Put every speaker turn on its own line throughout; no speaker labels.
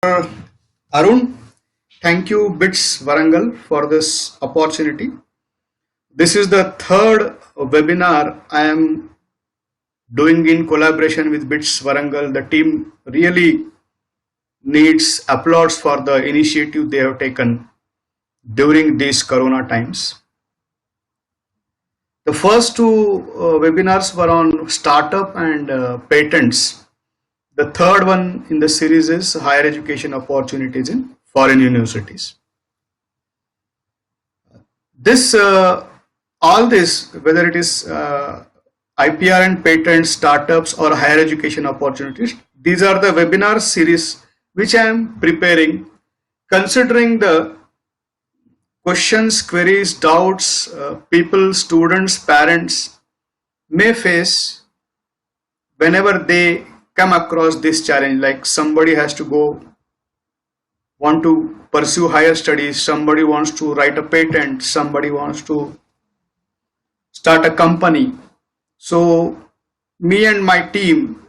Arun, thank you BITS Varangal for this opportunity. This is the third webinar I am doing in collaboration with BITS Varangal. The team really needs applause for the initiative they have taken during these corona times. The first two webinars were on startup and patents. The third one in the series is higher education opportunities in foreign universities. All this, whether it is IPR and patents, startups, or higher education opportunities, these are the webinar series which I am preparing, considering the questions, queries, doubts people, students, parents may face whenever they come across this challenge. Like somebody has to want to pursue higher studies, somebody wants to write a patent, somebody wants to start a company. So me and my team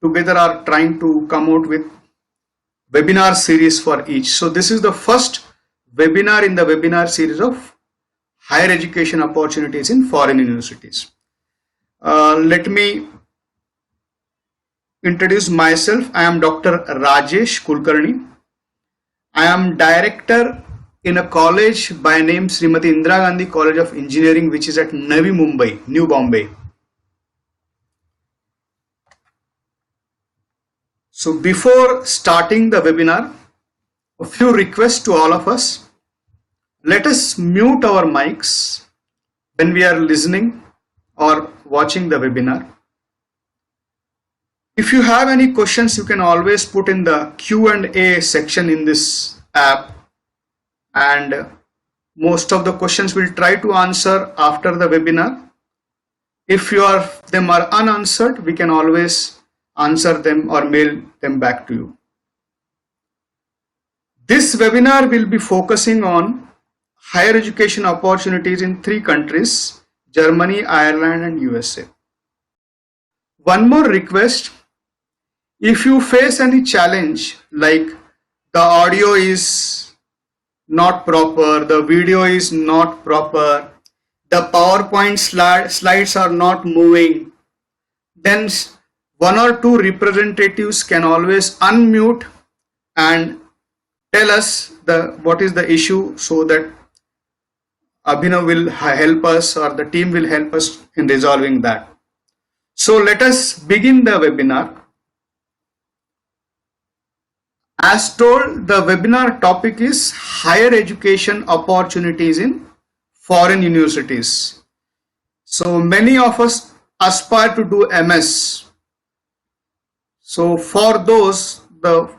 together are trying to come out with webinar series for each. So this is the first webinar in the webinar series of higher education opportunities in foreign universities. Let me introduce myself. I am Dr. Rajesh Kulkarni. I am director in a college by name Srimati Indira Gandhi College of Engineering, which is at Navi Mumbai, New Bombay. So before starting the webinar, a few requests to all of us. Let us mute our mics when we are listening or watching the webinar. If you have any questions, you can always put in the Q&A section in this app, and most of the questions we'll try to answer after the webinar. If them are unanswered, we can always answer them or mail them back to you. This webinar will be focusing on higher education opportunities in 3 countries: Germany, Ireland, and USA. One more request: if you face any challenge like the audio is not proper, the video is not proper, the PowerPoint slides are not moving, then one or two representatives can always unmute and tell us what is the issue, so that Abhinav will help us or the team will help us in resolving that. So let us begin the webinar. As told, the webinar topic is higher education opportunities in foreign universities. So many of us aspire to do MS. So for those, the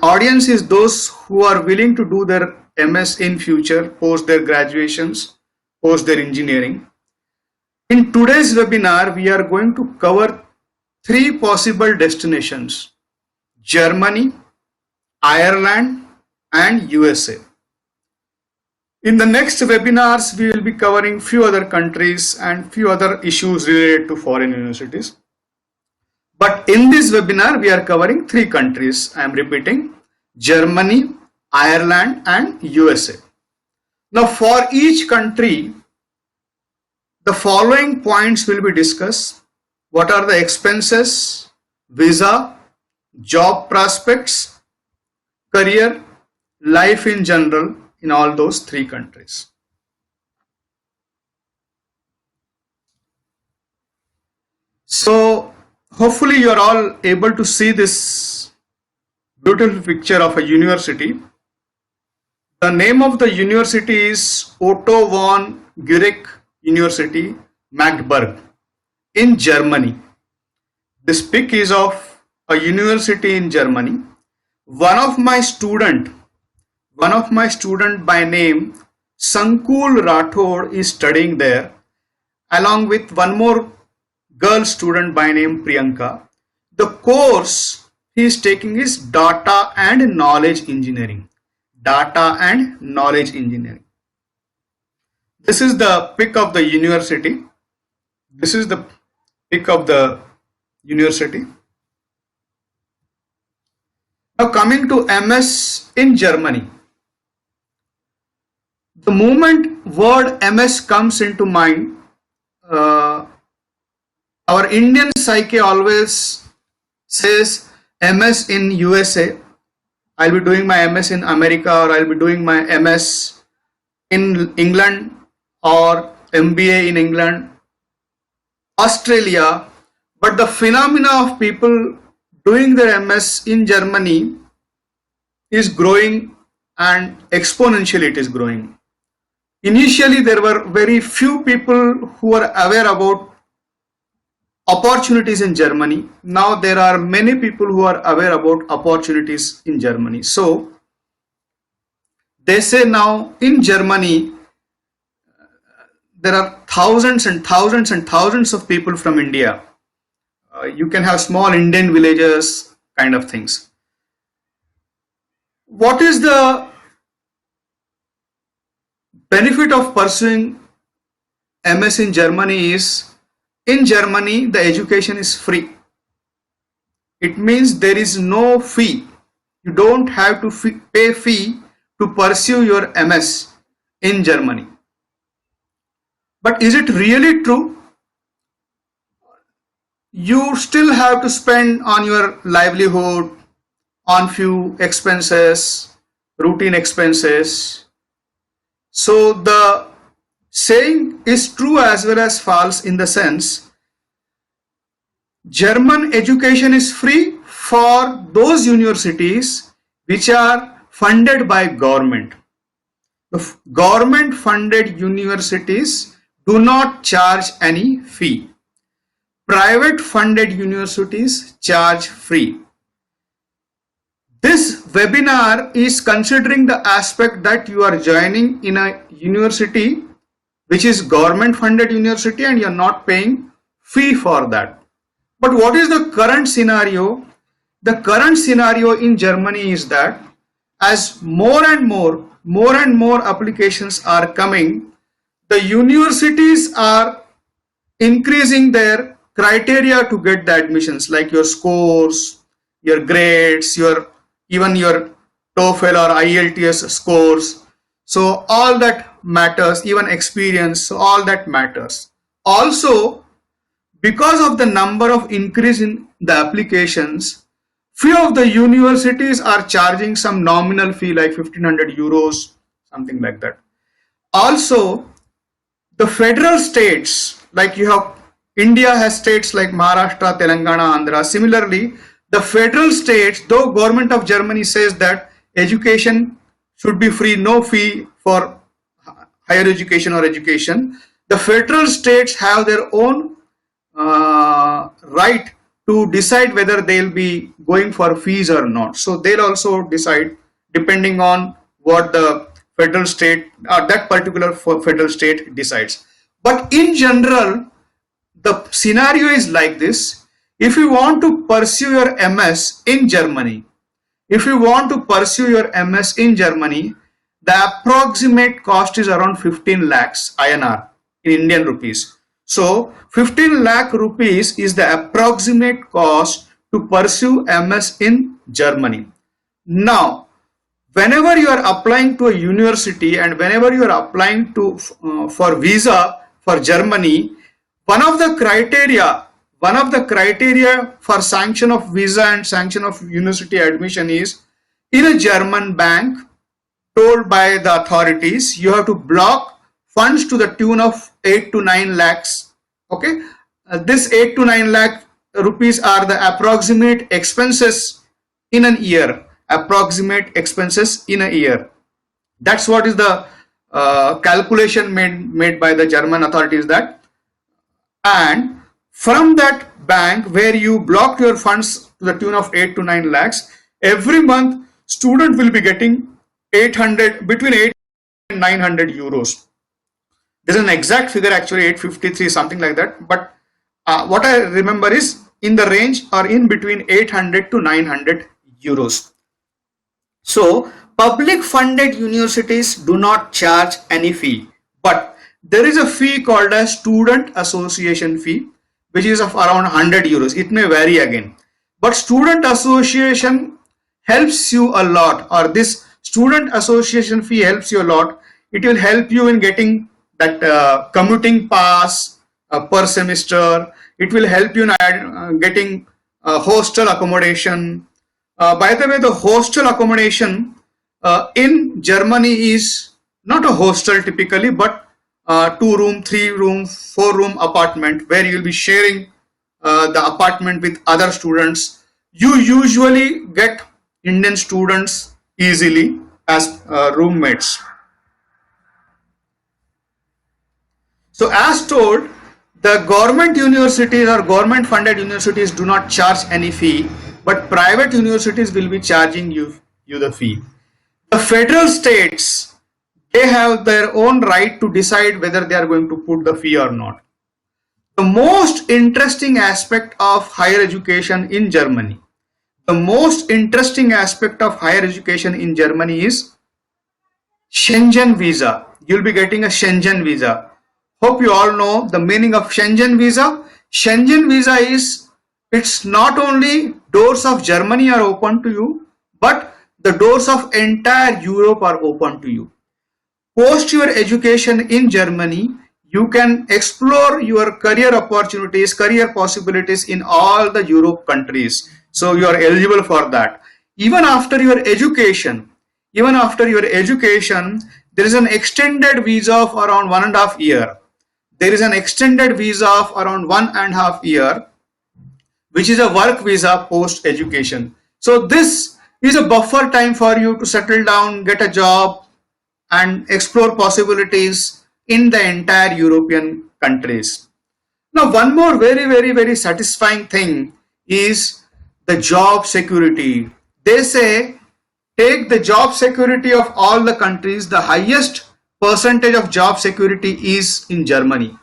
audience is those who are willing to do their MS in future, post their graduations, post their engineering. In today's webinar, we are going to cover 3 possible destinations: Germany, Ireland, and USA. In the next webinars, we will be covering few other countries and few other issues related to foreign universities. But in this webinar, we are covering 3 countries. I am repeating: Germany, Ireland, and USA. Now for each country, the following points will be discussed. What are the expenses, visa, job prospects, career, life in general in all those 3 countries. So hopefully you are all able to see this beautiful picture of a university. The name of the university is Otto von Guericke University, Magdeburg in Germany. This pic is of a university in Germany. One of my student by name Sankul Rathod is studying there, along with one more girl student by name Priyanka. The course he is taking is Data and Knowledge Engineering. Data and Knowledge Engineering. This is the pic of the university. This is the pic of the university. Now coming to MS in Germany. The moment word MS comes into mind, uh, our Indian psyche always says MS in USA. I'll be doing my MS in America, or I'll be doing my MS in England, or MBA in England, Australia. But the phenomena of people doing their MS in Germany is growing, and exponentially it is growing. Initially, there were very few people who were aware about opportunities in Germany. Now there are many people who are aware about opportunities in Germany. So they say now in Germany there are thousands and thousands and thousands of people from India. You can have small Indian villages kind of things. What is the benefit of pursuing MS in Germany is, in Germany the education is free. It means there is no fee. You don't have to pay fee to pursue your MS in Germany. But is it really true? You still have to spend on your livelihood, on few expenses, routine expenses. So the saying is true as well as false, in the sense German education is free for those universities which are funded by government. The government funded universities do not charge any fee. Private funded universities charge free. This webinar is considering the aspect that you are joining in a university which is government funded university and you are not paying fee for that. But what is the current scenario? The current scenario in Germany is that as more and more applications are coming, the universities are increasing their criteria to get the admissions, like your scores, your grades, even your TOEFL or IELTS scores. So all that matters, even experience, so all that matters. Also, because of the number of increase in the applications, few of the universities are charging some nominal fee like 1500 euros, something like that. Also, the federal states, like you have, India has states like Maharashtra, Telangana, Andhra. Similarly, the federal states, though government of Germany says that education should be free, no fee for higher education or education, the federal states have their own right to decide whether they'll be going for fees or not. So they'll also decide depending on what the federal state or that particular federal state decides. But in general, the scenario is like this. If you want to pursue your MS in Germany, the approximate cost is around 15 lakhs INR in Indian rupees. So 15 lakh rupees is the approximate cost to pursue MS in Germany. Now, whenever you are applying to a university and whenever you are applying to for visa for Germany, one of the criteria for sanction of visa and sanction of university admission is, in a German bank told by the authorities, you have to block funds to the tune of 8 to 9 lakhs. Okay, this 8 to 9 lakh rupees are the approximate expenses in a year. That's what is the calculation made by the German authorities, that, and from that bank where you blocked your funds to the tune of 8 to 9 lakhs, every month student will be getting between 8 and 900 euros. There's an exact figure, actually 853, something like that, but what I remember is in the range or in between 800 to 900 euros. So public funded universities do not charge any fee, but there is a fee called a student association fee, which is of around 100 euros. It may vary again, but student association helps you a lot, or this student association fee helps you a lot. It will help you in getting that commuting pass per semester. It will help you in getting hostel accommodation. By the way, the hostel accommodation in Germany is not a hostel typically, but 2 room, 3 room, 4 room apartment where you will be sharing the apartment with other students. You usually get Indian students easily as roommates. So as told, the government universities or government funded universities do not charge any fee, but private universities will be charging you the fee. The federal states, they have their own right to decide whether they are going to put the fee or not. The most interesting aspect of higher education in Germany, the most interesting aspect of higher education in Germany is Schengen visa. You'll be getting a Schengen visa. Hope you all know the meaning of Schengen visa. Schengen visa is, it's not only doors of Germany are open to you, but the doors of entire Europe are open to you. Post your education in Germany, you can explore your career opportunities, career possibilities in all the Europe countries. So you are eligible for that. Even after your education, there is an extended visa of around 1.5 years. There is an extended visa of around 1.5 years, which is a work visa post education. So this is a buffer time for you to settle down, get a job, and explore possibilities in the entire European countries. Now, one more very satisfying thing is the job security. They say, take the job security of all the countries, the highest percentage of job security is in Germany.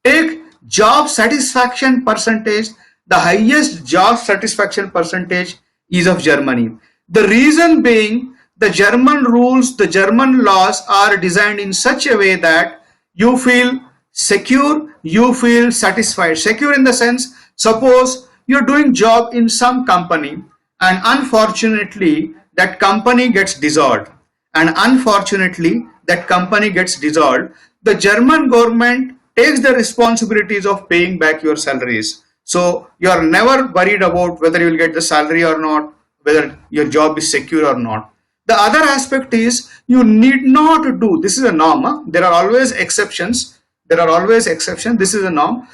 Take job satisfaction percentage, the highest job satisfaction percentage is of Germany. The reason being, the German rules, the German laws are designed in such a way that you feel secure, you feel satisfied. Secure in the sense, suppose you're doing job in some company and unfortunately that company gets dissolved, the German government takes the responsibilities of paying back your salaries. So you are never worried about whether you will get the salary or not, whether your job is secure or not. The other aspect is you need not do, this is a norm, there are always exceptions, this is a norm.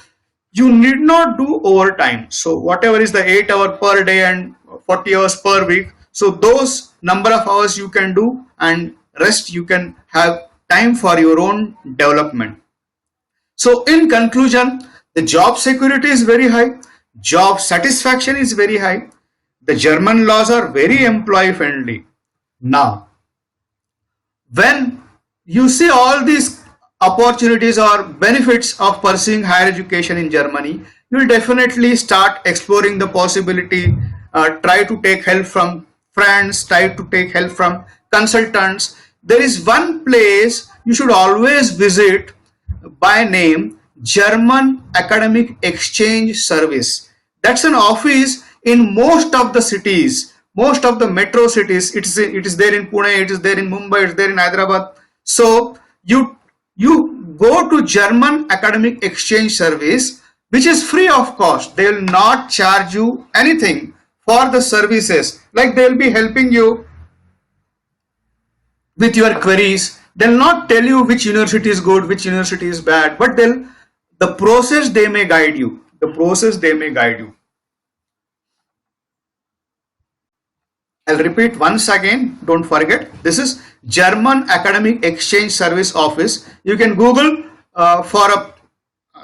You need not do overtime. So whatever is the 8 hours per day and 40 hours per week, so those number of hours you can do and rest you can have time for your own development. So in conclusion, the job security is very high, job satisfaction is very high, the German laws are very employee friendly. Now, when you see all these opportunities or benefits of pursuing higher education in Germany, you will definitely start exploring the possibility, try to take help from friends, try to take help from consultants. There is one place you should always visit by name, German Academic Exchange Service. That's an office in most of the cities, most of the metro cities. It is there in Pune, it is there in Mumbai, it is there in Hyderabad. So you go to German Academic Exchange Service, which is free of cost. They will not charge you anything for the services. Like they will be helping you with your queries. They'll not tell you which university is good, which university is bad, but the process they may guide you. I'll repeat once again, don't forget, this is German Academic Exchange Service Office. You can Google for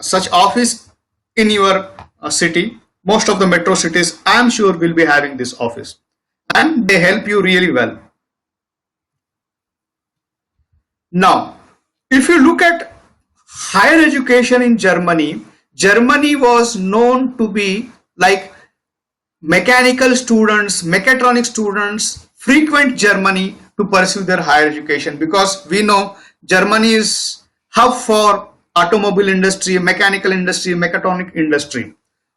such office in your city. Most of the metro cities, I am sure, will be having this office, and they help you really well. Now, if you look at higher education in Germany, Germany was known to be like mechanical students, mechatronic students frequent Germany to pursue their higher education, because we know Germany is hub for automobile industry, mechanical industry, mechatronic industry.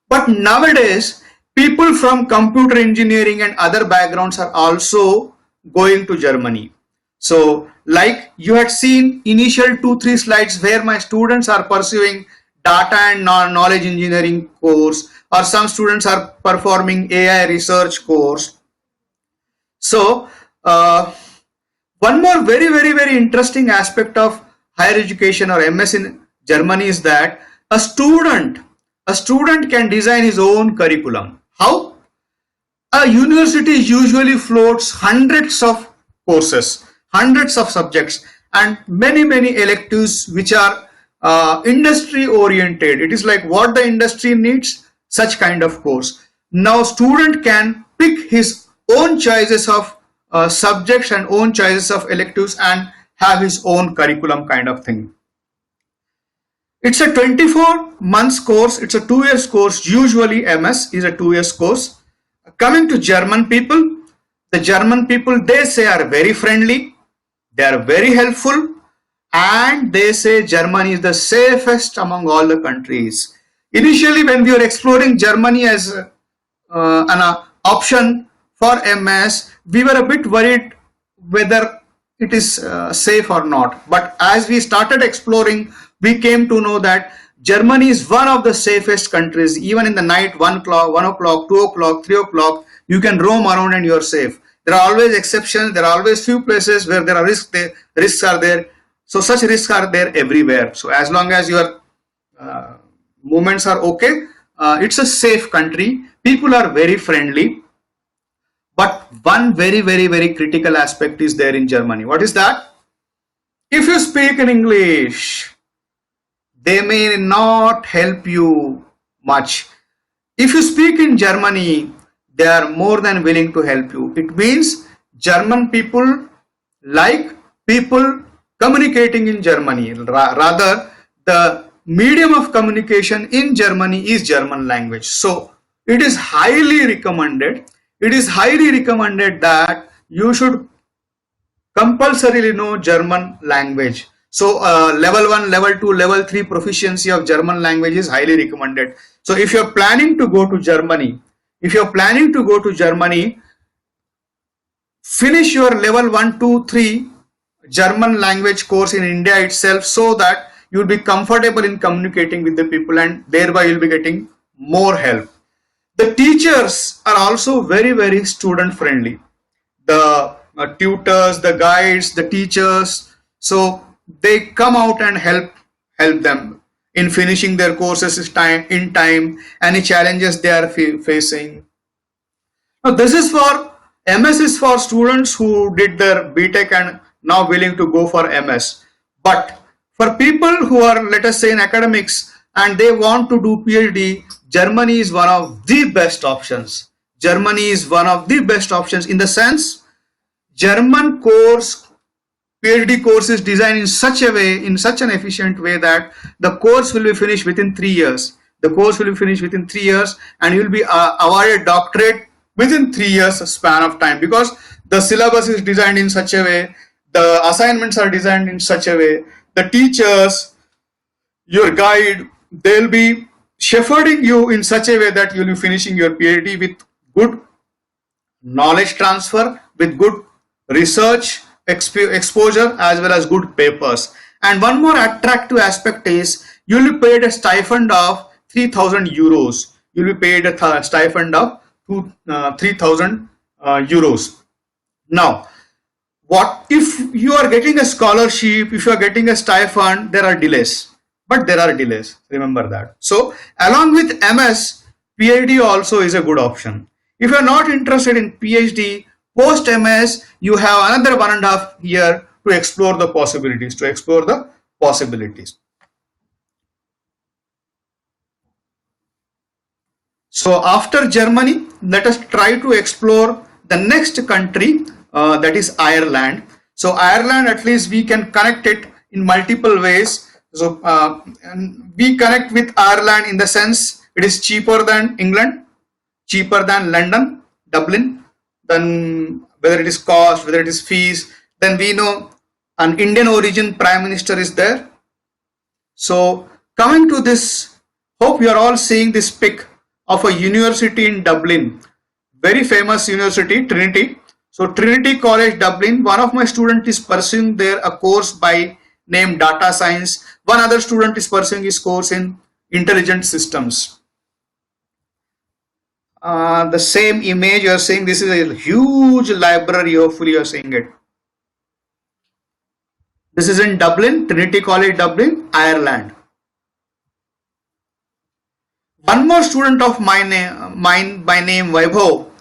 But nowadays, People from computer engineering and other backgrounds are also going to Germany. So like you had seen initial 2-3 slides where my students are pursuing data and knowledge engineering course, or some students are performing AI research course. So one more very interesting aspect of higher education or MS in Germany is that a student can design his own curriculum. How? A university usually floats hundreds of courses, hundreds of subjects, and many electives which are industry oriented. It is like what the industry needs, such kind of course. Now student can pick his own choices of subjects and own choices of electives and have his own curriculum kind of thing. It's a 24 months course. It's a 2 years course. Usually MS is a 2 years course. Coming to German people, the German people, they say are very friendly, they are very helpful, and they say Germany is the safest among all the countries. Initially, when we were exploring Germany as an option for MS, we were a bit worried whether it is safe or not. But as we started exploring, we came to know that Germany is one of the safest countries. Even in the night, 1 o'clock, 1 o'clock, 2 o'clock, 3 o'clock, you can roam around and you're safe. There are always exceptions. There are always few places where there are risks. Risks are there. So such risks are there everywhere. So as long as your movements are okay, it's a safe country. People are very friendly. But one very critical aspect is there in Germany. What is that? If you speak in English, they may not help you much. If you speak in Germany, they are more than willing to help you. It means German people like people communicating in Germany. Rather, the medium of communication in Germany is German language. So it is highly recommended. It is highly recommended that you should compulsorily know German language. So level 1, level 2, level 3 proficiency of German language is highly recommended. So if you're planning to go to Germany, finish your level 1, 2, 3 German language course in India itself, so that you'll be comfortable in communicating with the people, and thereby you'll be getting more help. The teachers are also very student friendly. The tutors, the guides, the teachers, so they come out and help them in finishing their courses in time, any challenges they are facing. Now this is for MS, is for students who did their BTech and now willing to go for MS. But for people who are, let us say, in academics and they want to do PhD, Germany is one of the best options. Germany is one of the best options in the sense German course, PhD course is designed in such a way, in such an efficient way, that the course will be finished within 3 years. The course will be finished within 3 years and you will be awarded doctorate within 3 years span of time, because the syllabus is designed in such a way, the assignments are designed in such a way, the teachers, your guide, they'll be shepherding you in such a way that you'll be finishing your PhD with good knowledge transfer, with good research exposure, as well as good papers. And one more attractive aspect is you'll be paid a stipend of 3,000 euros. You'll be paid a stipend of 3,000 euros. Now, what if you are getting a scholarship, if you are getting a stipend, there are delays. But there are delays, remember that. So along with MS, PhD also is a good option. If you are not interested in PhD, post MS, you have another 1.5 years to explore the possibilities, So after Germany, let us try to explore the next country, that is Ireland. So Ireland, at least we can connect it in multiple ways. So we connect with Ireland in the sense it is cheaper than England, cheaper than London, Dublin. Then whether it is cost, whether it is fees, then we know an Indian origin Prime Minister is there. So coming to this, hope you are all seeing this pic. of a university in Dublin, very famous university, Trinity. So Trinity College Dublin, one of my students is pursuing there a course by name data science. One other student is pursuing his course in intelligent systems. The same image you are seeing, this is a huge library, hopefully you are seeing it. This is in Dublin, Trinity College Dublin, Ireland. One more student of mine by name Vaibhav,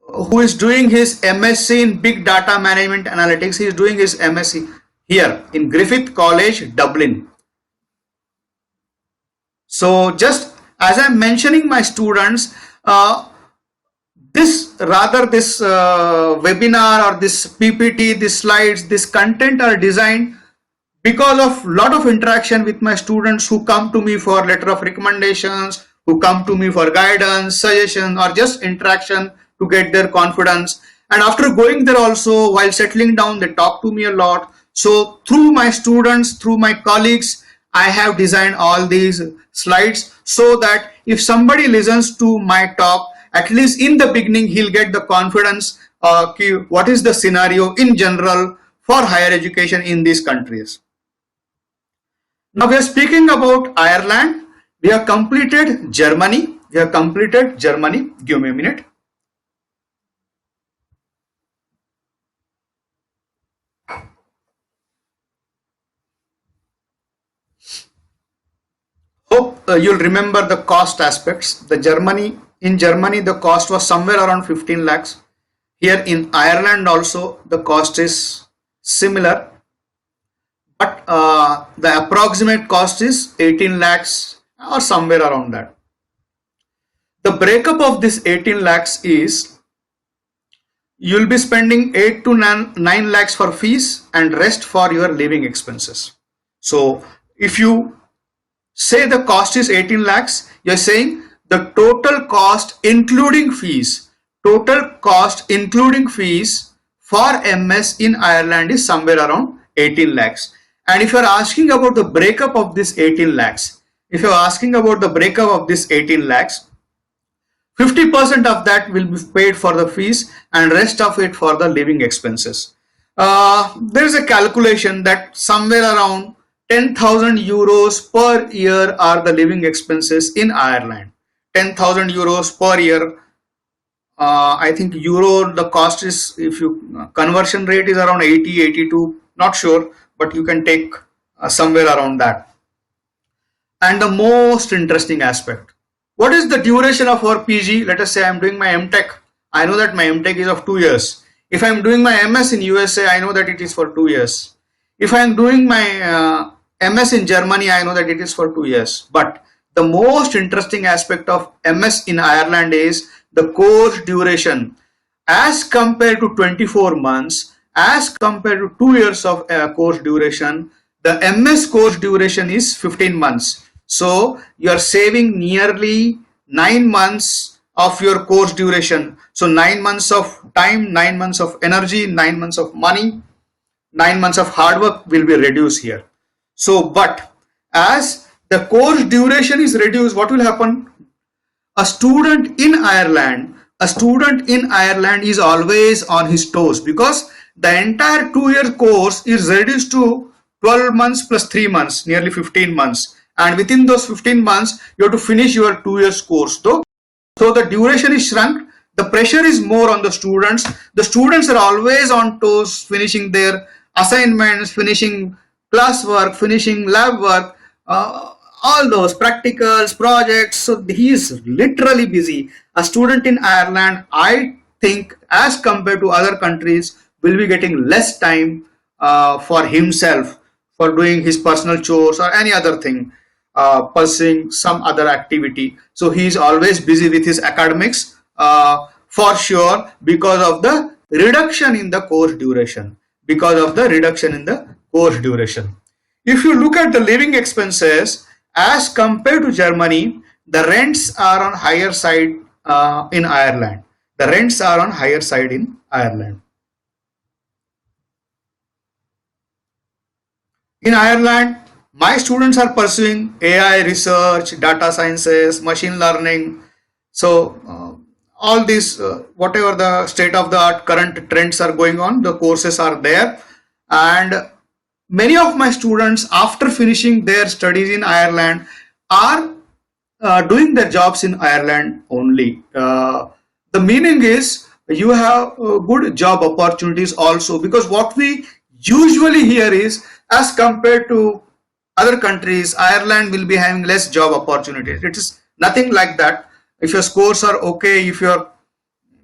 who is doing his MSc in Big Data Management Analytics. He is doing his MSc here in Griffith College, Dublin. So just as I'm mentioning my students, this webinar or this PPT, this slides, this content are designed because of lot of interaction with my students who come to me for letter of recommendations, who come to me for guidance, suggestion, or just interaction to get their confidence. And after going there also, while settling down, they talk to me a lot. So through my students, through my colleagues, I have designed all these slides so that if somebody listens to my talk, at least in the beginning, he'll get the confidence what is the scenario in general for higher education in these countries. Now we are speaking about Ireland. We have completed Germany. Give me a minute. Hope you'll remember the cost aspects. In Germany, the cost was somewhere around 15 lakhs. Here in Ireland also, the cost is similar, but the approximate cost is 18 lakhs or somewhere around that. The breakup of this 18 lakhs is you'll be spending 8 to 9 lakhs for fees and rest for your living expenses. So if you say the cost is 18 lakhs, you're saying the total cost including fees, for MS in Ireland is somewhere around 18 lakhs. And if you're asking about the breakup of this 18 lakhs, 50% of that will be paid for the fees and rest of it for the living expenses. There is a calculation that somewhere around 10,000 euros per year are the living expenses in Ireland. 10,000 euros per year. I think euro, the cost is, if you conversion rate is around 80, 82, not sure, but you can take somewhere around that. And the most interesting aspect, what is the duration of our PG? Let us say I'm doing my MTech. I know that my MTech is of 2 years. If I'm doing my MS in USA, I know that it is for 2 years. If I'm doing my MS in Germany, I know that it is for 2 years. But the most interesting aspect of MS in Ireland is the course duration. As compared to 24 months, as compared to 2 years of course duration, the MS course duration is 15 months. So you are saving nearly 9 months of your course duration. So 9 months of time, 9 months of energy, 9 months of money, 9 months of hard work will be reduced here. So, but as the course duration is reduced, what will happen? A student in Ireland is always on his toes because the entire 2-year course is reduced to 12 months plus 3 months, nearly 15 months. And within those 15 months, you have to finish your 2 years course. So the duration is shrunk. The pressure is more on the students. The students are always on toes, finishing their assignments, finishing classwork, finishing lab work, all those practicals, projects. So he is literally busy. A student in Ireland, I think, as compared to other countries, will be getting less time for himself, for doing his personal chores or any other thing, pursuing some other activity. So he is always busy with his academics for sure, because of the reduction in the course duration. If you look at the living expenses as compared to Germany, the rents are on higher side in Ireland. In Ireland, my students are pursuing AI research, data sciences, machine learning. So all these, whatever the state of the art current trends are going on, the courses are there. And many of my students, after finishing their studies in Ireland, are doing their jobs in Ireland only. The meaning is you have good job opportunities also, because what we usually hear is, as compared to other countries, Ireland will be having less job opportunities. It is nothing like that. If your scores are okay, if you're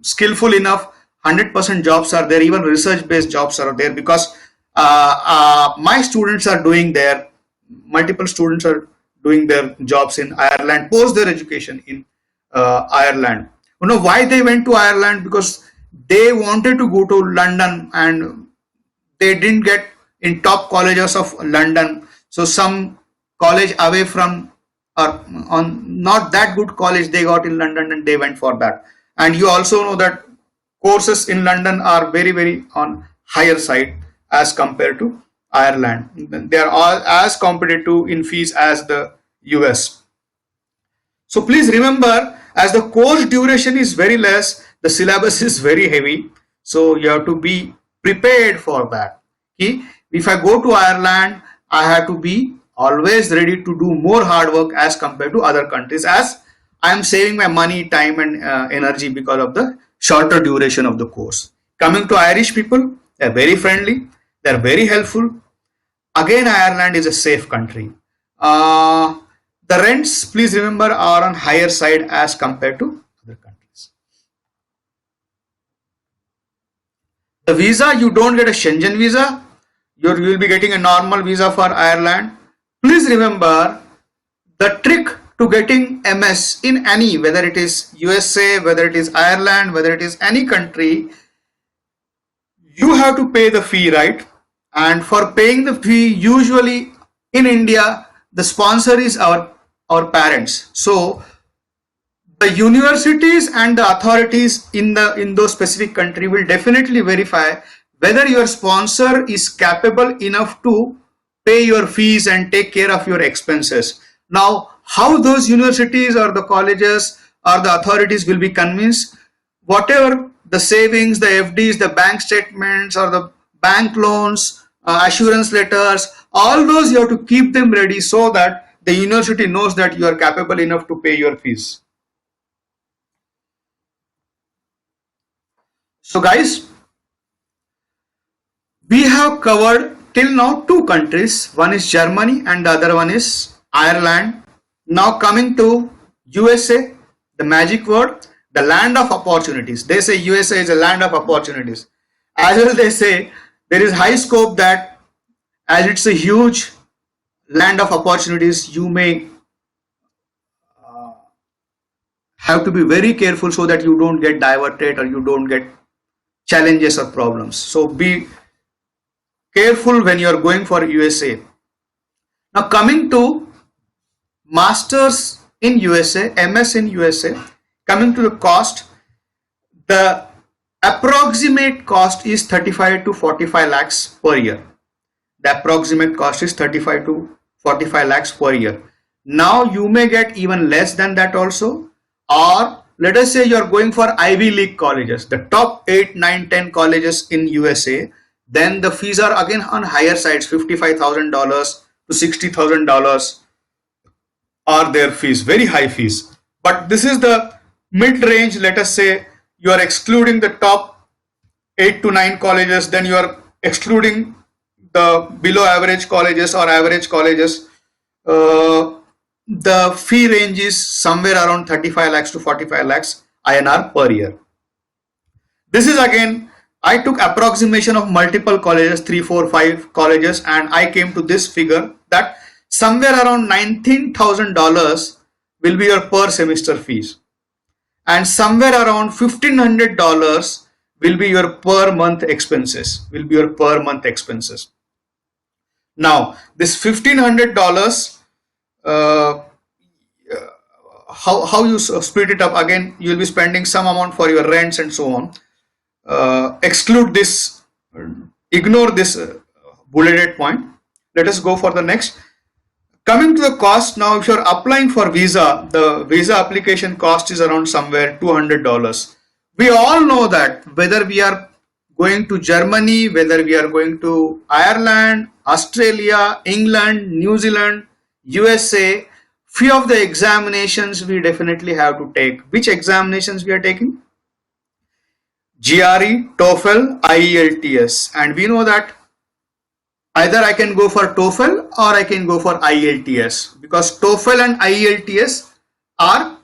skillful enough, 100% jobs are there, even research based jobs are there, because my students are doing their, multiple students are doing their jobs in Ireland, post their education in Ireland. You know why they went to Ireland? Because they wanted to go to London and they didn't get in top colleges of London. So some college away from, or on not that good college they got in London, and they went for that. And you also know that courses in London are very on higher side as compared to Ireland. They are all as competitive in fees as the US. So please remember, as the course duration is very less, the syllabus is very heavy. So you have to be prepared for that. Okay? If I go to Ireland, I have to be always ready to do more hard work as compared to other countries, as I am saving my money, time and energy because of the shorter duration of the course. Coming to Irish people, they are very friendly, they are very helpful. Again, Ireland is a safe country. The rents, please remember, are on higher side as compared to other countries. The visa, you don't get a Schengen visa. You will be getting a normal visa for Ireland. Please remember, the trick to getting MS in any, whether it is USA, whether it is Ireland, whether it is any country, you have to pay the fee, right? And for paying the fee, usually in India, the sponsor is our parents. So the universities and the authorities in those specific country will definitely verify whether your sponsor is capable enough to pay your fees and take care of your expenses. Now, how those universities or the colleges or the authorities will be convinced? Whatever the savings, the FDs, the bank statements or the bank loans, assurance letters, all those you have to keep them ready so that the university knows that you are capable enough to pay your fees. So guys, we have covered till now two countries. One is Germany and the other one is Ireland. Now coming to USA, the magic word, the land of opportunities. They say USA is a land of opportunities. As well they say there is high scope that, as it's a huge land of opportunities, you may have to be very careful so that you don't get diverted or you don't get challenges or problems. So be careful when you are going for USA. Now coming to masters in USA, MS in USA, coming to the cost, the approximate cost is 35 to 45 lakhs per year. The approximate cost is 35 to 45 lakhs per year. Now you may get even less than that also, or let us say you are going for Ivy League colleges, the top 8, 9, 10 colleges in USA, then the fees are again on higher sides, $55,000 to $60,000 are their fees, very high fees. But this is the mid-range. Let us say you are excluding the top 8 to 9 colleges, then you are excluding the below average colleges or average colleges. The fee range is somewhere around 35 lakhs to 45 lakhs INR per year. This is again, I took approximation of multiple colleges, 3, 4, 5 colleges, and I came to this figure that somewhere around $19,000 will be your per semester fees, and somewhere around $1,500 will be your per month expenses. Now this $1,500, how you split it up? Again, you will be spending some amount for your rents and so on. Exclude this, ignore this bulleted point. Let us go for the next. Coming to the cost, now if you're applying for visa, the visa application cost is around somewhere $200. We all know that whether we are going to Germany, whether we are going to Ireland, Australia, England, New Zealand, USA, few of the examinations we definitely have to take. Which examinations we are taking? GRE, TOEFL, IELTS, and we know that either I can go for TOEFL or I can go for IELTS, because TOEFL and IELTS are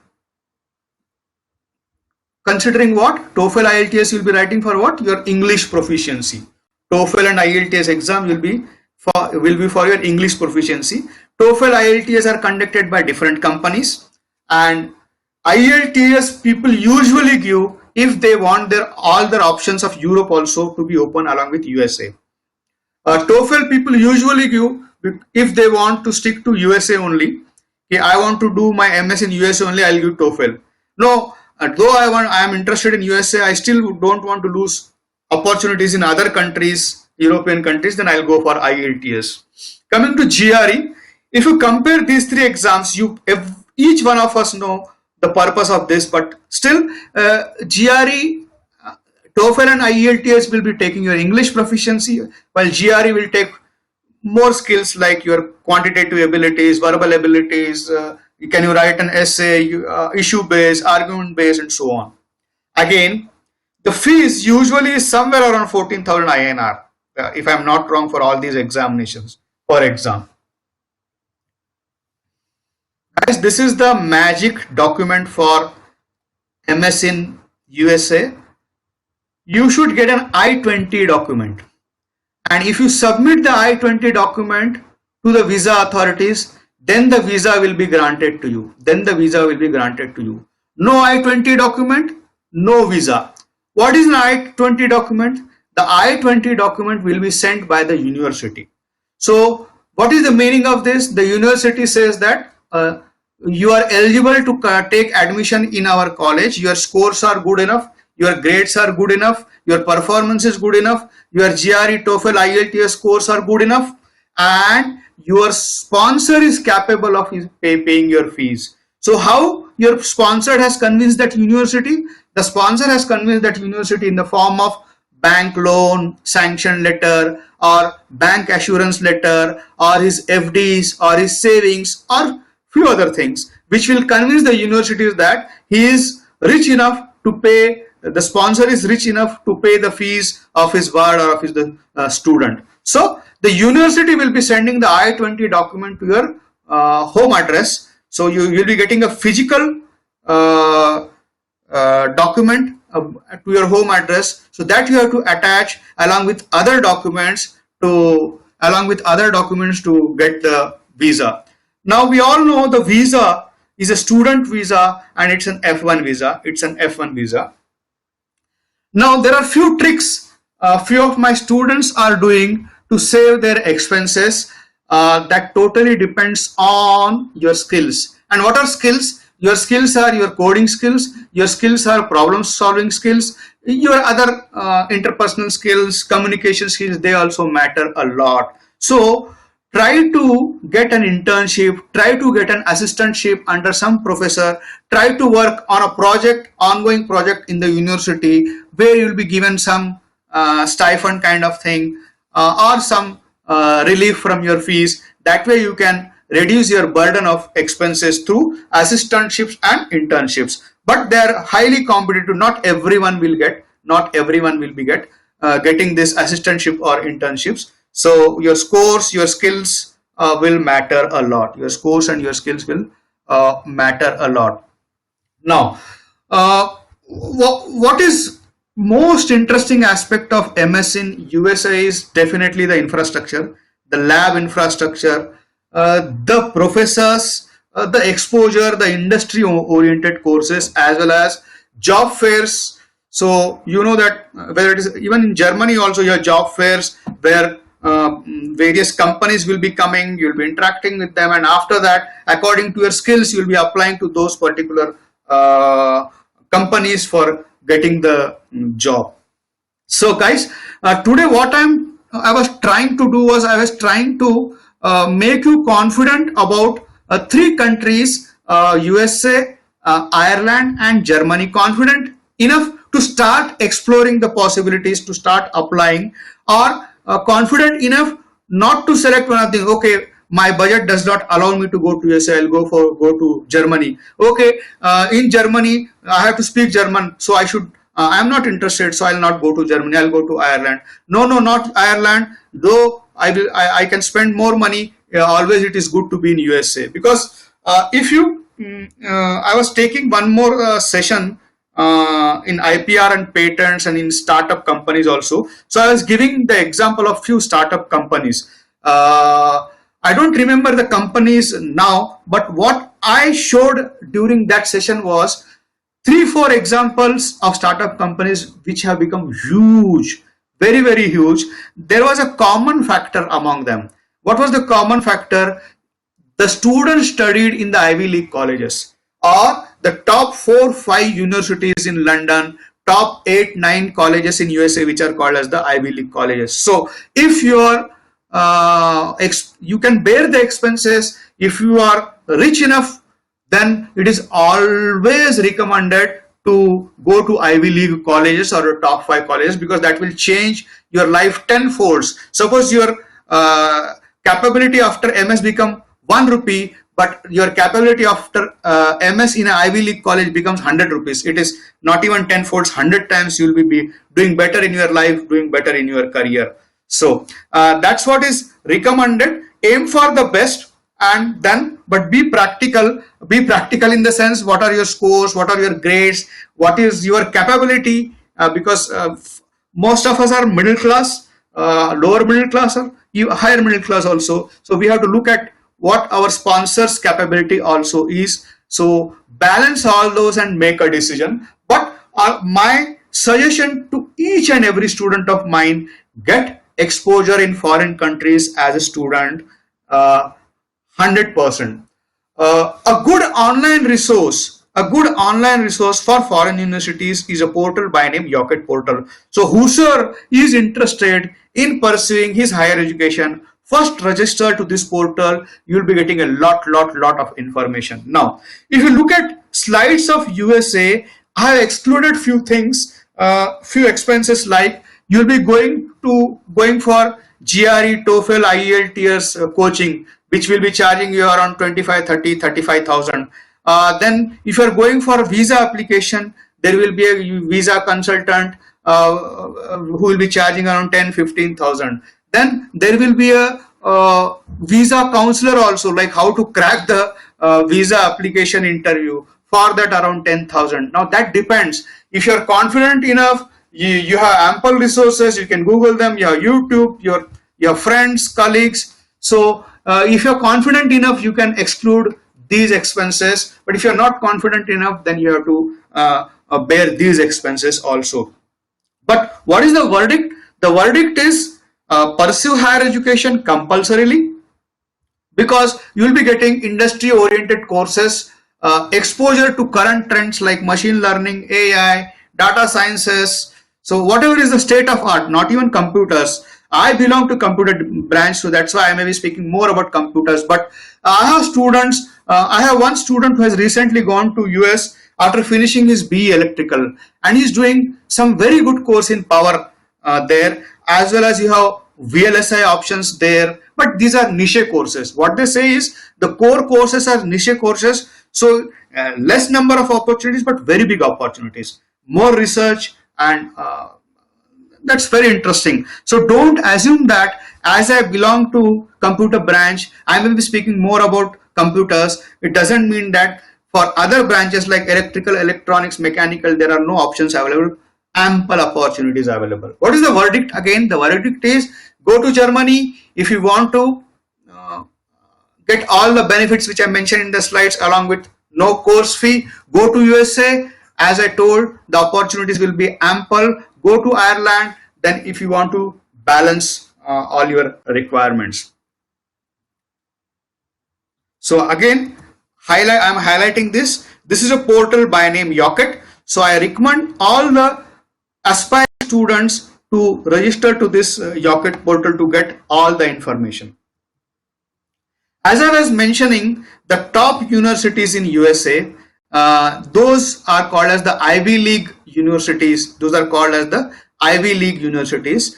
considering what? TOEFL, IELTS you'll be writing for what? Your English proficiency. TOEFL and IELTS exam will be for your English proficiency. TOEFL, IELTS are conducted by different companies, and IELTS people usually give if they want all their options of Europe also to be open along with USA. TOEFL people usually give if they want to stick to USA only. Okay, I want to do my MS in USA only, I'll give TOEFL. No, though I am interested in USA, I still don't want to lose opportunities in other countries, European countries, then I'll go for IELTS. Coming to GRE, if you compare these three exams, each one of us know the purpose of this, but still GRE, TOEFL and IELTS will be taking your English proficiency, while GRE will take more skills like your quantitative abilities, verbal abilities, can you write an essay, issue based, argument based, and so on. Again, the fees usually is somewhere around 14,000 INR, if I'm not wrong, for all these examinations per exam. Guys, this is the magic document for MS in USA. You should get an I-20 document, and if you submit the I-20 document to the visa authorities, then the visa will be granted to you. No I-20 document, no visa. What is an I-20 document? The I-20 document will be sent by the university. So what is the meaning of this? The university says that you are eligible to take admission in our college. Your scores are good enough, your grades are good enough, your performance is good enough, your GRE, TOEFL, IELTS scores are good enough, and your sponsor is capable of paying your fees. So how your sponsor has convinced that university? The sponsor has convinced that university in the form of bank loan, sanction letter, or bank assurance letter, or his FDs, or his savings, or few other things, which will convince the universities that he is rich enough to pay, the sponsor is rich enough to pay the fees of his ward or of his student. So the university will be sending the I-20 document to your home address. So you will be getting a physical document to your home address, so that you have to attach along with other documents to get the visa. Now we all know the visa is a student visa and it's an F1 visa. Now there are few tricks few of my students are doing to save their expenses. That totally depends on your skills. And what are skills? Your skills are your coding skills, your skills are problem solving skills, your other interpersonal skills, communication skills, they also matter a lot. So try to get an internship, try to get an assistantship under some professor, try to work on a project, ongoing project in the university where you will be given some stipend kind of thing, or some relief from your fees. That way you can reduce your burden of expenses through assistantships and internships. But they are highly competitive. Not everyone will be getting this assistantship or internships. So your scores, your skills will matter a lot. Your scores and your skills will matter a lot. Now, what is most interesting aspect of MS in USA is definitely the infrastructure, the lab infrastructure, the professors, the exposure, the industry oriented courses, as well as job fairs. So you know that whether it is even in Germany also, your job fairs where various companies will be coming, you'll be interacting with them, and after that, according to your skills, you'll be applying to those particular companies for getting the job. So guys, today what I was trying to do was I was trying to make you confident about three countries, USA, Ireland and Germany, confident enough to start exploring the possibilities, to start applying, or confident enough not to select one of the, okay, my budget does not allow me to go to USA, I'll go to Germany. Okay, in Germany I have to speak German, so I should I'm not interested, so I'll not go to Germany, I'll go to Ireland. No, not Ireland, though I can spend more money, always it is good to be in USA. Because if you I was taking one more session in IPR and patents and in startup companies also. So I was giving the example of few startup companies. I don't remember the companies now, but what I showed during that session was 3-4 examples of startup companies which have become huge, very huge. There was a common factor among them. What was the common factor? The students studied in the Ivy League colleges, or the top 4-5 universities in London, top 8-9 colleges in USA which are called as the Ivy League colleges. So if you are you can bear the expenses, if you are rich enough, then it is always recommended to go to Ivy League colleges or the top 5 colleges, because that will change your life tenfold. Suppose your capability after MS become 1 rupee, but your capability after MS in an Ivy League college becomes 100 rupees. It is not even tenfold, 100 times you will be doing better in your life, doing better in your career. So that's what is recommended. Aim for the best, and then but be practical. Be practical in the sense, what are your scores, what are your grades, what is your capability, because most of us are middle class, lower middle class, or higher middle class also. So we have to look at what our sponsors capability also is. So balance all those and make a decision. But my suggestion to each and every student of mine, get exposure in foreign countries as a student, 100%. A good online resource for foreign universities is a portal by name Yocket Portal. So whosoever is interested in pursuing his higher education, first register to this portal. You will be getting a lot of information. Now, if you look at slides of USA, I have excluded few things, few expenses, like you will be going for GRE, TOEFL, IELTS coaching, which will be charging you around 25, 30, 35,000. Then if you are going for a visa application, there will be a visa consultant who will be charging around 10, 15,000. Then there will be a visa counselor also, like how to crack the visa application interview. For that, around 10,000. Now that depends. If you are confident enough, you have ample resources, you can Google them, your YouTube, your friends, colleagues. So if you're confident enough, you can exclude these expenses. But if you're not confident enough, then you have to bear these expenses also. But what is the verdict? The verdict is pursue higher education compulsorily, because you will be getting industry oriented courses, exposure to current trends like machine learning, AI, data sciences. So whatever is the state of art, not even computers. I belong to computer branch, so that's why I may be speaking more about computers. But I have students, I have one student who has recently gone to US after finishing his BE electrical, and he's doing some very good course in power there, as well as you have VLSI options there. But these are niche courses. What they say is the core courses are niche courses, so less number of opportunities but very big opportunities, more research, and that's very interesting. So don't assume that as I belong to computer branch, I will be speaking more about computers. It doesn't mean that for other branches like electrical, electronics, mechanical, there are no options available. Ample opportunities available. What is the verdict? Again, the verdict is go to Germany if you want to get all the benefits which I mentioned in the slides, along with no course fee. Go to USA. As I told, the opportunities will be ample. Go to Ireland, then if you want to balance all your requirements. So again, I'm highlighting this. This is a portal by name Yocket. So I recommend all the aspiring students to register to this Yocket portal to get all the information. As I was mentioning, the top universities in USA, those are called as the Ivy League universities. Those are called as the Ivy League universities,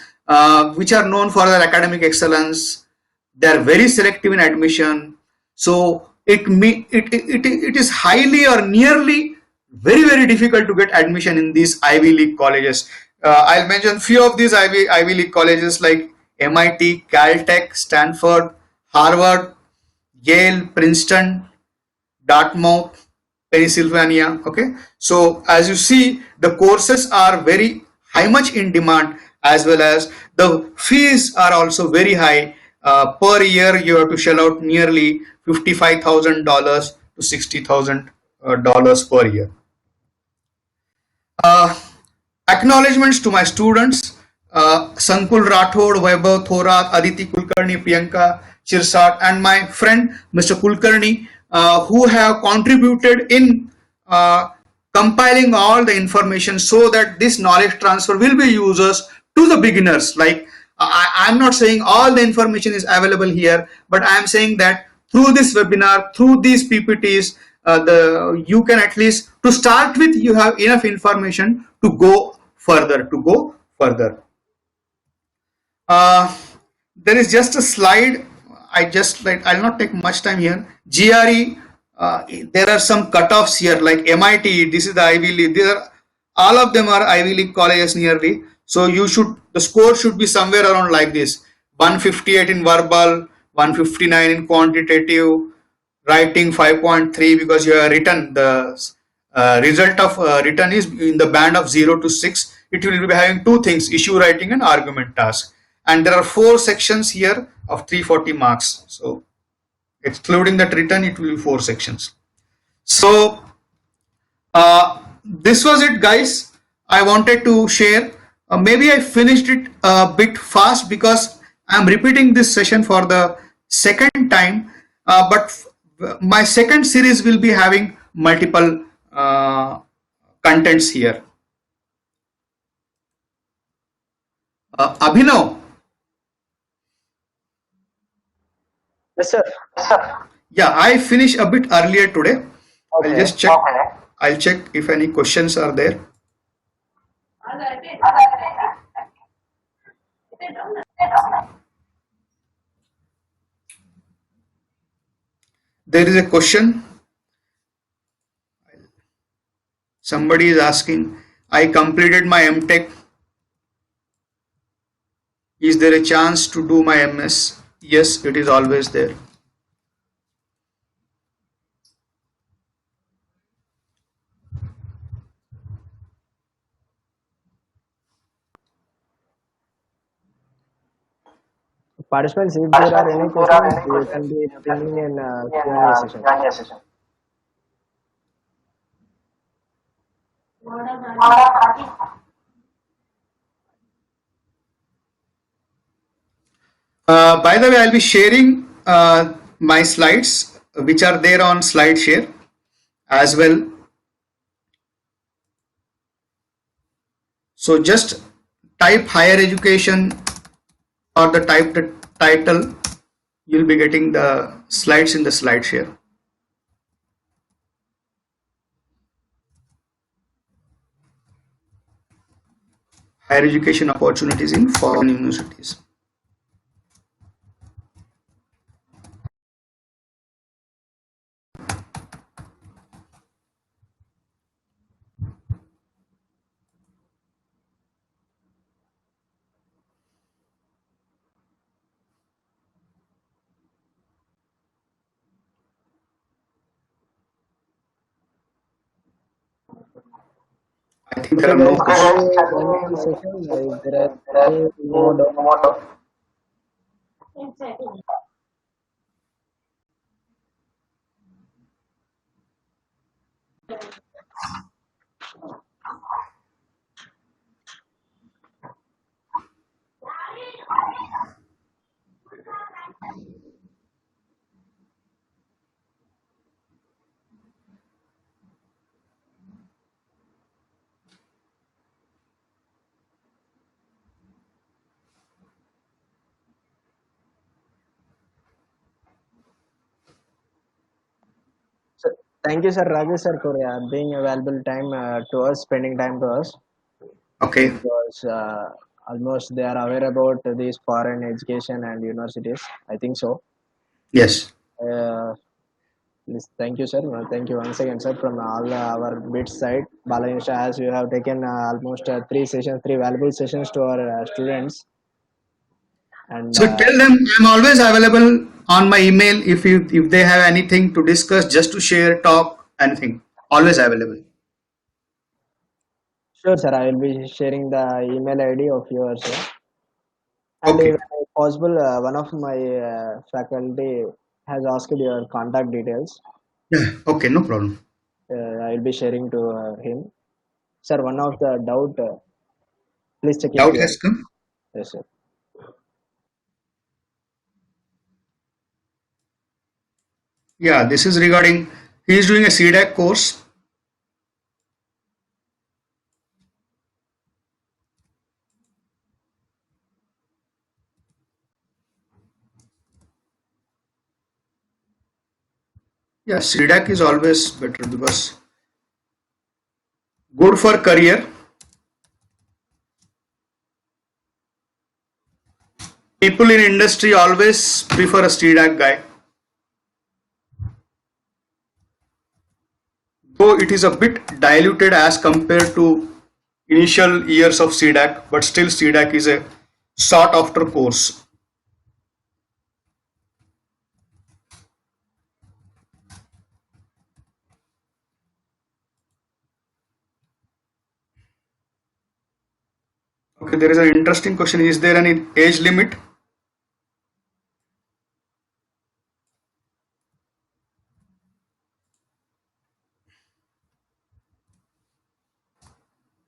which are known for their academic excellence. They are very selective in admission. So it is highly or nearly very difficult to get admission in these Ivy League colleges. I'll mention few of these Ivy League colleges like MIT, Caltech, Stanford, Harvard, Yale, Princeton, Dartmouth, Pennsylvania. Okay, so as you see, the courses are very high much in demand, as well as the fees are also very high. Per year, you have to shell out nearly $55,000 to $60,000 per year. Uh, Acknowledgements to my students, Sankul Rathod, Vaibhav Thorat, Aditi Kulkarni, Priyanka Chirsat, and my friend Mr. Kulkarni, who have contributed in compiling all the information so that this knowledge transfer will be users to the beginners. Like I'm not saying all the information is available here, but I am saying that through this webinar, through these PPTs, the you can at least to start with you have enough information to go further. Uh, there is just a slide. I just like I'll not take much time here. GRE. There are some cutoffs here like MIT. This is the Ivy League. These are all of them are Ivy League colleges nearly. So you should the score should be somewhere around like this: 158 in verbal, 159 in quantitative, writing 5.3 because you have written the result of written is in the band of 0 to 6. It will be having two things: issue writing and argument task, and there are four sections here of 340 marks. So excluding that written, it will be four sections. So this was it, guys. I wanted to share. Maybe I finished it a bit fast because I'm repeating this session for the second time. But my second series will be having multiple contents here. Abhinav,
Yes, sir.
yeah, I finished a bit earlier today. I'll
Okay.
just check. I'll check if any questions are there. There is a question. Somebody is asking, I completed my MTech. Is there a chance to do my MS? Yes, it is always there.
Participants, if there are any questions, you can be pinging in Q&A session.
By the way, I'll be sharing my slides, which are there on SlideShare as well. So just type higher education or type the title. You'll be getting the slides in the SlideShare. Higher education opportunities in foreign universities. I think there
Okay,
are no
guys, before
questions.
we end the session, if there are any more doubts, Thank you, sir, Rajesh sir, for being available time to us, spending time to us.
Okay.
Because almost they are aware about these foreign education and universities. I think so.
Yes.
Uh, thank you, sir. Thank you once again, sir, from all our bit side. Balanisha, as you have taken almost three sessions, three valuable sessions to our students. And
So tell them I'm always available on my email if they have anything to discuss, just to share, talk, anything. Always available.
sure, sir, I will be sharing the email ID of yours. Sir. And
Okay.
if possible, one of my faculty has asked your contact details.
Yeah. Okay. No problem.
I will be sharing to him. Sir, one of the doubt, please check in
Doubt
Q&A.
has come.
Yes, sir.
Yeah. This is regarding he is doing a CDAC course. Yeah. CDAC is always better because good for career. People in industry always prefer a CDAC guy. Though it is a bit diluted as compared to initial years of CDAC, but still CDAC is a sought after course. Okay, there is an interesting question. Is there any age limit?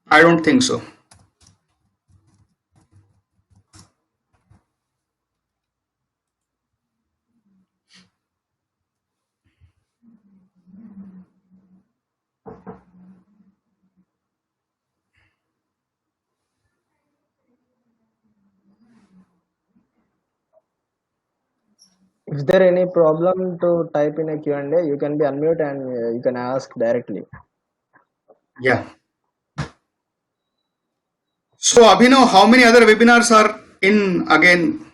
I don't think so.
Is there any problem to type in a Q&A? You can be unmute and you can ask directly.
Yeah. So Abhinav, how many other webinars are in again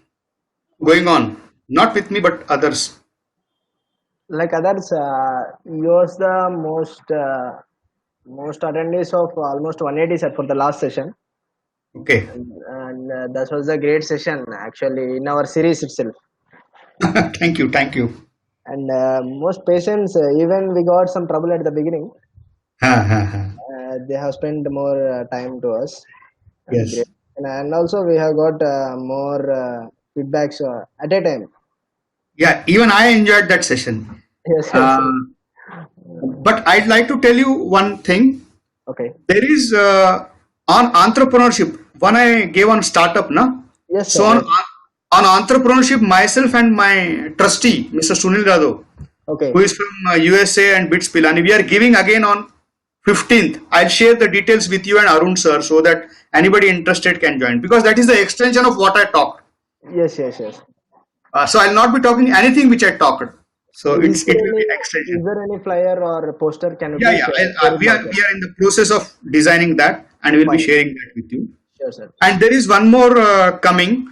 going on? Not with me, but others.
Like others, yours the most attendees of almost 180, sir, for the last session.
Okay.
And that was a great session actually in our series itself.
Thank you. Thank you.
And most patients, even we got some trouble at the beginning.
Ha, ha, ha.
They have spent more time to us. And
Yes.
great. And also we have got more feedbacks at a time.
Yeah, even I enjoyed that session.
Yes, yes.
Uh, but I'd like to tell you one thing.
Okay.
There is on entrepreneurship. One I gave on startup, na.
Yes,
So
sir. Yes.
on entrepreneurship, myself and my trustee, Mr. Sunil Rado,
Okay.
who is from USA and BITS Pilani, we are giving again on 15th. I'll share the details with you and Arun sir so that anybody interested can join, because that is the extension of what I talked.
Yes, yes, yes.
So I'll not be talking anything which I talked. So it will be
Is
extension.
there any flyer or poster? Can you
Yeah,
please
yeah.
share it
We are
also?
in the process of designing that, and we'll be
Fine.
sharing that with you.
Sure, sir.
And there is one more coming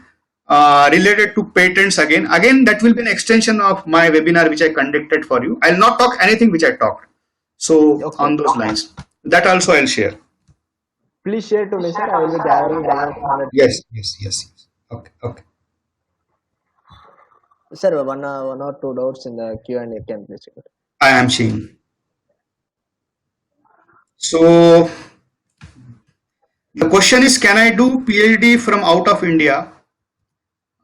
related to patents again. Again, that will be an extension of my webinar which I conducted for you. I'll not talk anything which I talked. So
Okay.
on those lines, that also I'll share.
Please share to me, sir. I will be gathering one of
Yes, yes, yes, yes. Okay, okay.
Sir, one or two doubts in the Q&A. Can please check it.
I am seeing. So the question is, can I do PhD from out of India?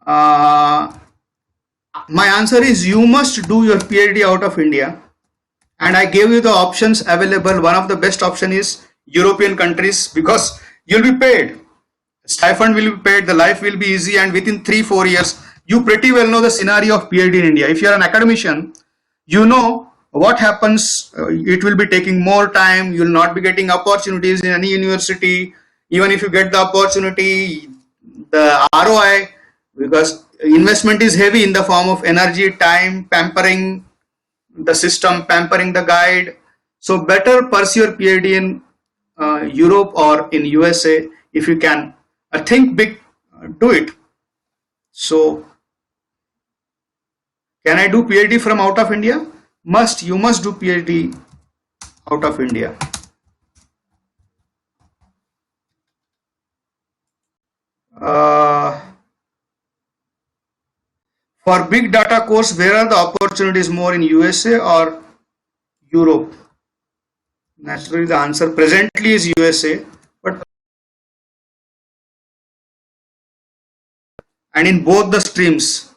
Uh, my answer is you must do your PhD out of India. And I gave you the options available. One of the best option is European countries, because you'll be paid. Stipend will be paid, the life will be easy, and within 3-4 years, you pretty well know the scenario of PhD in India. If you're an academician, you know what happens. It will be taking more time. You'll not be getting opportunities in any university. Even if you get the opportunity, the ROI, because investment is heavy in the form of energy, time, pampering, the system, pampering the guide. So better pursue your PhD in Europe or in USA if you can. Think big, do it. So can I do PhD from out of India? You must do PhD out of India. For big data course, where are the opportunities more, in USA or Europe? Naturally, the answer presently is USA, but and in both the streams,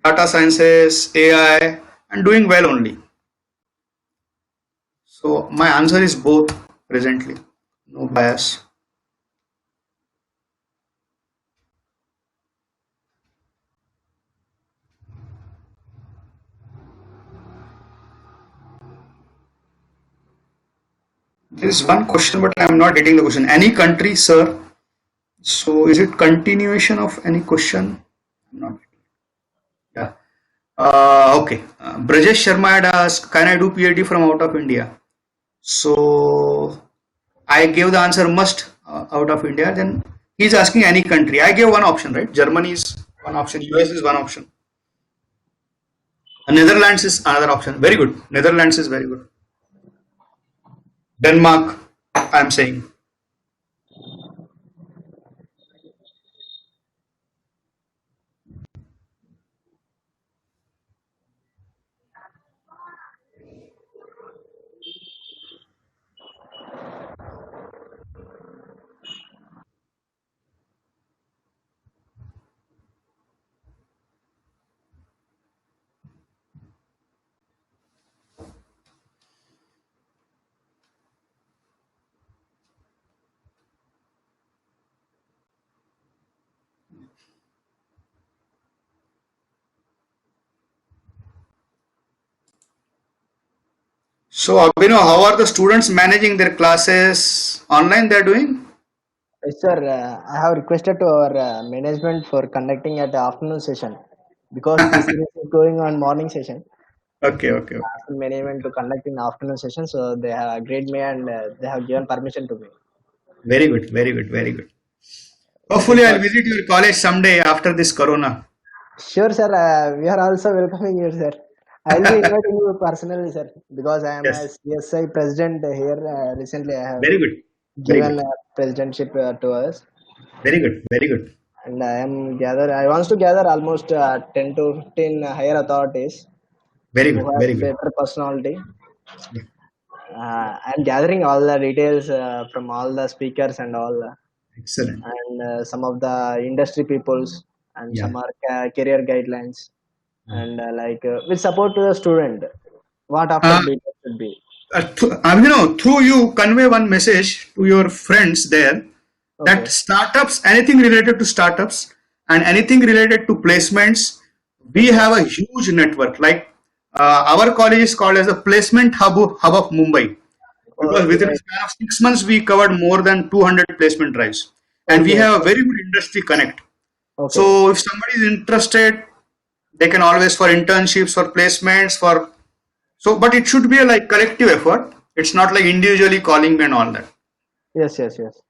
data sciences, AI, and doing well only. So my answer is both presently, no bias. There is one question, but I am not getting the question. Any country, sir? So is it continuation of any question? I'm not. Yeah. Okay. Brajesh Sharma had asked, can I do PhD from out of India? So I gave the answer must out of India. Then he's asking any country. I gave one option, right? Germany is one option. US is one option. Netherlands is another option. Very good. Netherlands is very good. Denmark, I'm saying. So Abhinav, how are the students managing their classes online? They're doing?
Yes, sir. I have requested to our management for conducting at the afternoon session because this is going on morning session.
Okay, okay, okay.
Asked management to conduct in afternoon session, so they have agreed me and they have given permission to me.
Very good, very good, very good.
Okay,
Hopefully, I'll
sir.
visit your college someday after this corona.
Sure, sir. We are also welcoming you, sir. I will be inviting you personally, sir, because I am a
Yes,
CSI president here. Recently, I have
very good, very
given
good,
presidentship to us,
very good, very good.
and I am gather. I wants to gather almost 10 to 15 higher authorities
Very
who
good,
have
very good.
better personality.
Yeah.
I'm gathering all the details from all the speakers and all,
Excellent.
and some of the industry peoples, and
Yeah.
some are career guidelines,
Yeah.
and with support to the student, what after
Uh,
BTech should be.
through you, convey one message to your friends there that
Okay.
startups, anything related to startups and anything related to placements, we
Okay.
have a huge network. Like our college is called as the placement hub of Mumbai, because within a
Right.
span of 6 months we covered more than 200 placement drives, and we
Okay.
have a very good industry connect.
Okay.
So if somebody is interested, they can always for internships, for placements, for so, but it should be a like collective effort. It's not like individually calling me and all that.
Yes. Yes. Yes.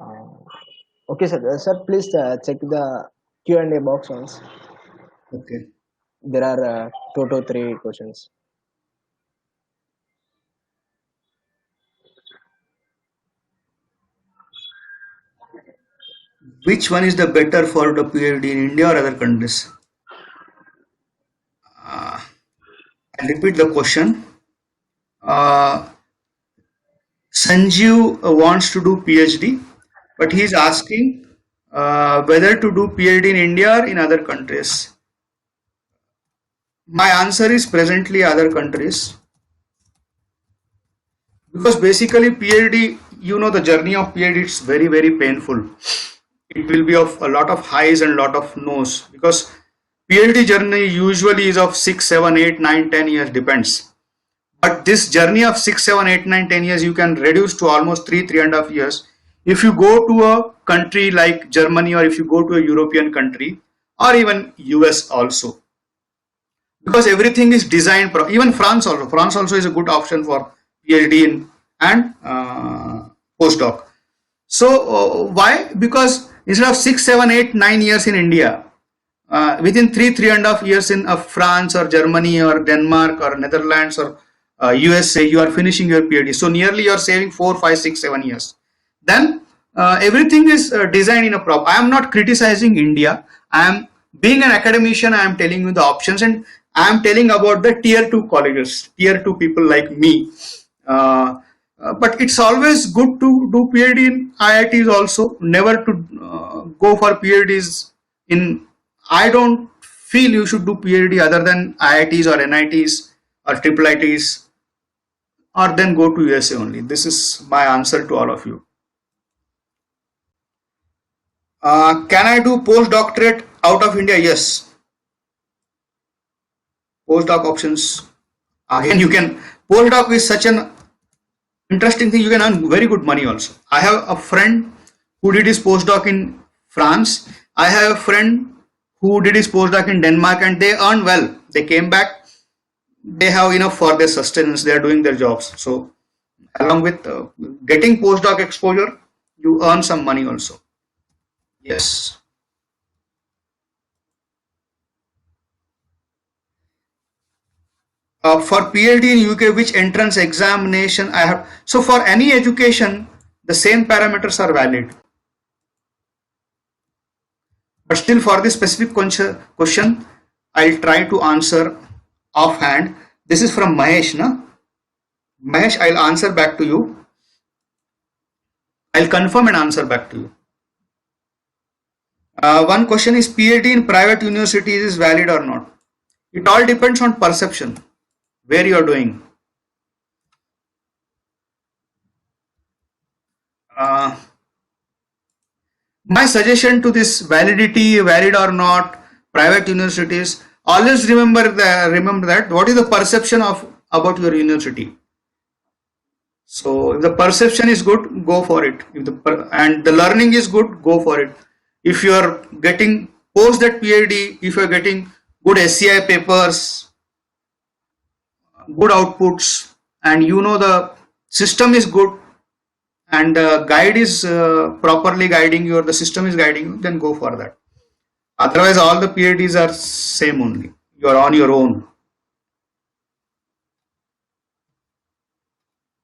Uh, okay, sir. Sir, please check the Q&A box once.
Okay.
There are 2 to 3 questions.
Which one is the better for the PhD in India or other countries? I'll repeat the question. Uh, Sanjeev wants to do PhD, but he's asking whether to do PhD in India or in other countries. My answer is presently other countries, because basically PhD, the journey of PhD, it's very, very painful. It will be of a lot of highs and lot of lows, because PhD journey usually is of 6, 7, 8, 9, 10 years, depends. But this journey of 6, 7, 8, 9, 10 years, you can reduce to almost 3.5 years. If you go to a country like Germany, or if you go to a European country, or even US also. because everything is designed. Even France also is a good option for PhD in, and postdoc. So why? Because instead of 6, 7, 8, 9 years in India, within 3 and a half years in France or Germany or Denmark or Netherlands or USA, you are finishing your PhD. So nearly you are saving 4, 5, 6, 7 years. Then everything is designed in a prop. I am not criticizing India. I am being an academician. I am telling you the options, and I am telling about the tier 2 colleges, tier 2 people like me. But it's always good to do PhD in IITs also. Never to go for PhDs in. I don't feel you should do PhD other than IITs or NITs or triple ITs, or then go to USA only. This is my answer to all of you. Can I do postdoctorate out of India? Yes. Postdoc options. Again, you can. Postdoc is such an interesting thing. You can earn very good money also. I have a friend who did his postdoc in France. I have a friend who did his postdoc in Denmark, and they earn well. They came back. They have enough for their sustenance. They are doing their jobs. So along with getting postdoc exposure, you earn some money also. Yes. For PhD in UK, which entrance examination I have? So for any education, the same parameters are valid. But still, for this specific question, I'll try to answer offhand. This is from Mahesh, na? Mahesh, I'll answer back to you. I'll confirm and answer back to you. One question is, PhD in private universities is valid or not? It all depends on perception, where you are doing. Uh, my suggestion to this validity, valid or not, private universities, always remember that what is the perception of about your university. So if the perception is good, go for it. If and the learning is good, go for it. If you are getting post that PhD, if you are getting good SCI papers, good outputs, and you know the system is good, and the guide is properly guiding you, or the system is guiding you, then go for that. Otherwise, all the PhDs are same only. You are on your own.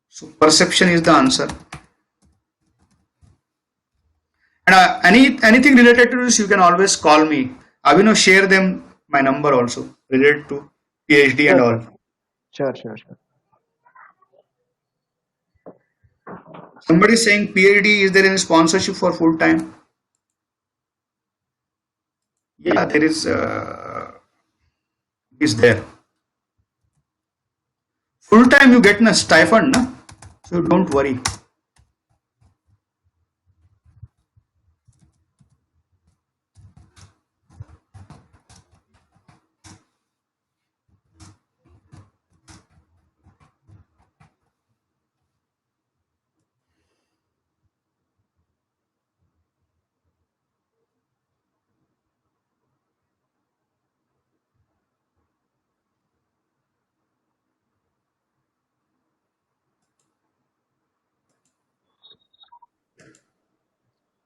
So perception is the answer. And anything related to this, you can always call me. I will share them my number also related to PhD and all.
Sure.
Somebody is saying PhD. Is there any sponsorship for full time? Yeah, there is. Is there full time? You get a stipend, na? So don't worry.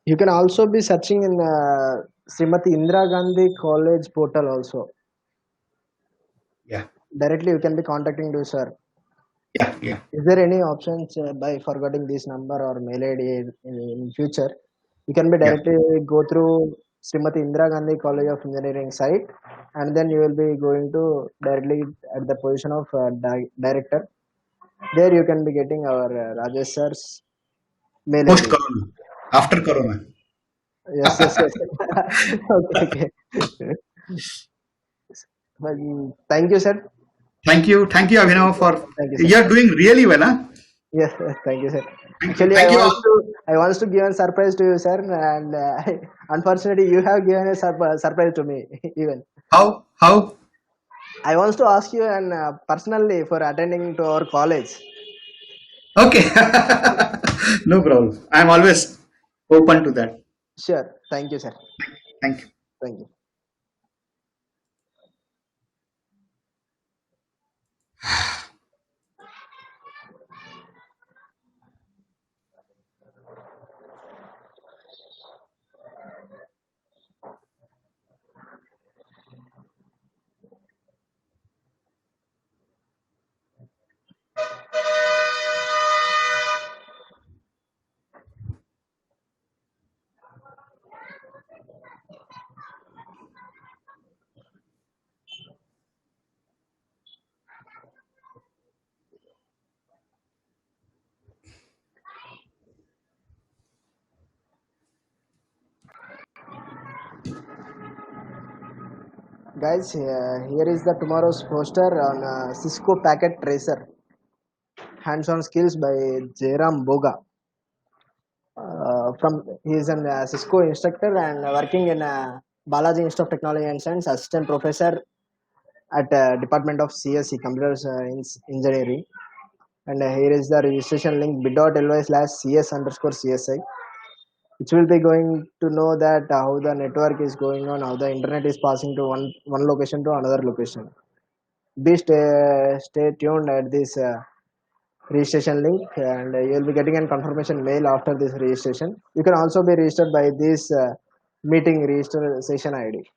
You can also be searching in Srimati Indira Gandhi College portal also.
Yeah.
Directly you can be contacting to sir.
Yeah.
Is there any options by forgetting this number or mail ID in future? You can be directly go through Srimati Indira Gandhi College of Engineering site, and then you will be going to directly at the position of director. There you can be getting our Rajesh sir's mail
Post
ID.
Corona, after Corona.
Yes. Okay. Well, thank you, sir.
Thank you, Abhinav, for
Thank you, sir.
you are doing really well, huh?
Yes, thank you, sir. Actually,
Thank you all.
I want to give a surprise to you, sir, and unfortunately, you have given a surprise to me. Even
How?
I want to ask you and personally for attending to our college.
Okay. No problem. I am always open to that.
Sure. Thank you, sir.
Thank you.
Thank you. Guys, here is the tomorrow's poster on Cisco Packet Tracer, hands-on skills by Jairam Boga. From he is an Cisco instructor and working in Balaji Institute of Technology and Science, assistant professor at Department of CSE, Computer Engineering. And here is the registration link bit.ly/cs underscore CSI, which will be going to know that how the network is going on, how the internet is passing to one location to another location. Be stay tuned at this registration link, and you will be getting a confirmation mail after this registration. You can also be registered by this meeting registration ID.